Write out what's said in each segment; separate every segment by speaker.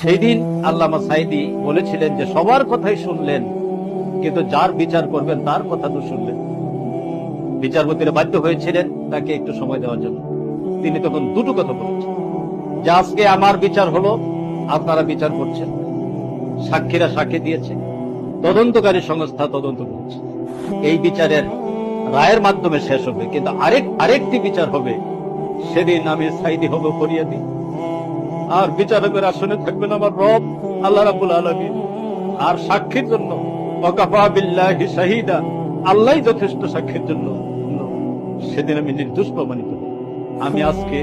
Speaker 1: সেই দিন আল্লামা সাঈদী বলেছিলেন যে সবার কথাই শুনলেন, কিন্তু যার বিচার করবেন তার কথা তো শুনলেন। বিচারপতিরা বাধ্য হয়েছিলেন তাকে একটু সময় দেওয়ার জন্য। তিনি তখন দুটো কথা বলেছেন যে আজকে আমার বিচার হলো, আপনারা বিচার করছেন, সাক্ষীরা সাক্ষী দিয়েছে, তদন্তকারী সংস্থা তদন্ত করছে, এই বিচারের রায়ের মাধ্যমে শেষ হবে, কিন্তু আরেকটি বিচার হবে, সেদিন আমি সাঈদী হব ফরিয়াদি, আর বিচারকের আসনে থাকবেন আমার রব আল্লাহ রাব্বুল আলামিন। আর সাক্ষীর জন্য ওয়াকাফা বিল্লাহি শাহিদা, আল্লাহই যথেষ্ট সাক্ষীর জন্য। সেদিন আমি নির্দোষ প্রমাণিত হব। আমি আজকে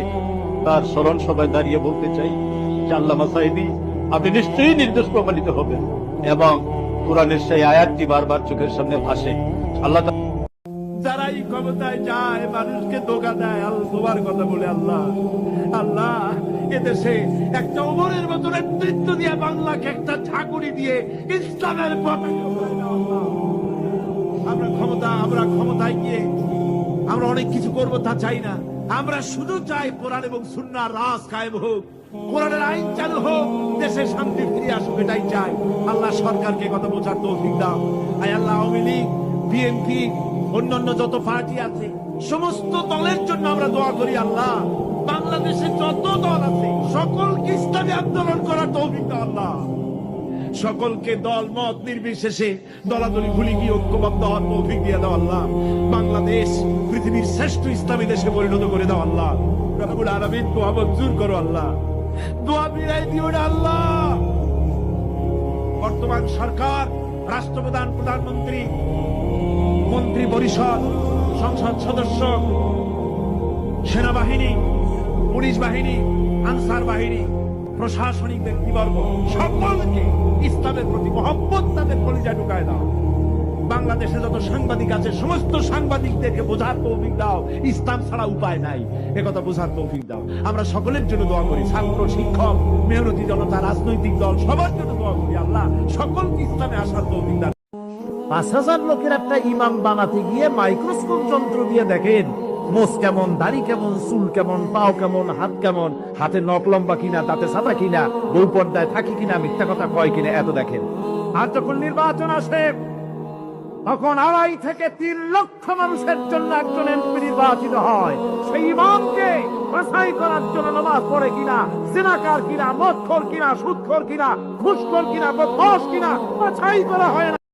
Speaker 1: তার স্মরণ সভায় দাঁড়িয়ে বলতে চাই যে আল্লামা সাঈদী, আপনি নিশ্চয়ই নির্দোষ প্রমাণিত হবেন। এবং কোরআনের সেই আয়াতটি বারবার চোখের সামনে ভাসে, আল্লাহ
Speaker 2: যারাই ক্ষমতায় যায় মানুষকে ধোঁকা দেয়, তোমার কথা বলে আল্লাহ আল্লাহ এদেশে একটা ওমরের মতো নেতৃত্ব দিয়ে বাংলাকে একটা ঝাঁকুনি দিয়ে ইসলামের পতাকা উড়ায় দাও আল্লাহ। আমরা ক্ষমতায় গিয়ে আমরা অনেক কিছু করবো তা চাই না। আমরা শুধু চাই কোরআন এবং সুন্নাহর রাজ কায়েম হোক, কোরআনের আইন চালু হোক, দেশে শান্তি ফিরে আসুক, এটাই চাই। আল্লাহ সরকারকে কথা বোঝার তৌফিক দাও। আয় আল্লাহ, আওয়ামী লীগ, বিএনপি, অন্যান্য যত পার্টি আছে সমস্ত দলের জন্য আমরা দোয়া করি। আল্লাহ, বাংলাদেশে যত দল আছে সকলকে ইসলামী আন্দোলন করার তৌফিক দাও আল্লাহ। সকলকে দল মত নির্বিশেষে দলাদলি ভুলে গিয়ে ঐক্যবদ্ধ হওয়ার তৌফিক দিয়ে দাও আল্লাহ। বাংলাদেশ পৃথিবীর শ্রেষ্ঠ ইসলামী দেশে পরিণত করে দাও আল্লাহ। রব্বুল আলামিন দোয়া মঞ্জুর করো আল্লাহ, দোয়া বিরাই দিও না আল্লাহ। বর্তমান সরকার, রাষ্ট্রপ্রধান, প্রধানমন্ত্রী, মন্ত্রী পরিষদ, সংসদ সদস্য, সেনাবাহিনী, পুলিশ বাহিনী, আনসার বাহিনী, প্রশাসনিক ব্যক্তিবর্গ সকলকে ইসলামের প্রতি মহব্বত তাদের কলিজা ঢুকায় দাও। বাংলাদেশে যত সাংবাদিক আছে সমস্ত সাংবাদিকদেরকে বোঝার তৌফিক দাও, ইসলাম ছাড়া উপায় নাই, একথা বোঝার তৌফিক দাও। আমরা সকলের জন্য দোয়া করি, ছাত্র, শিক্ষক, মেহনতি জনতা, রাজনৈতিক দল সবার জন্য দোয়া করি। আল্লাহ সকলকে ইসলামে আসার তৌফিক দাও।
Speaker 3: ৫,০০০ লোকের একটা ইমাম বানাতে গিয়ে মাইক্রোস্কোপ যন্ত্র দিয়ে দেখেন মোষ কেমন, দাড়ি কেমন, চুল কেমন, পাও কেমন, হাত কেমন, হাতে নখ লম্বা কিনা, দাঁতে সাদা কিনা, বউ পর্দায় থাকি কিনা, মিথ্যা কথা কয় কিনা, এত দেখেন। আর যখন নির্বাচন আসে তখন ২.৫ থেকে ৩ লক্ষ মানুষের জন্য একজন এমপি নির্বাচিত হয়। সেই ইমামকে বাছাই করার জন্য নামাজ পড়ে কিনা, জিনাকার কিনা, মদখোর কিনা, সুদখোর কিনা, ঘুষখোর কিনা, বদমাশ কিনা বাছাই করা হয় না।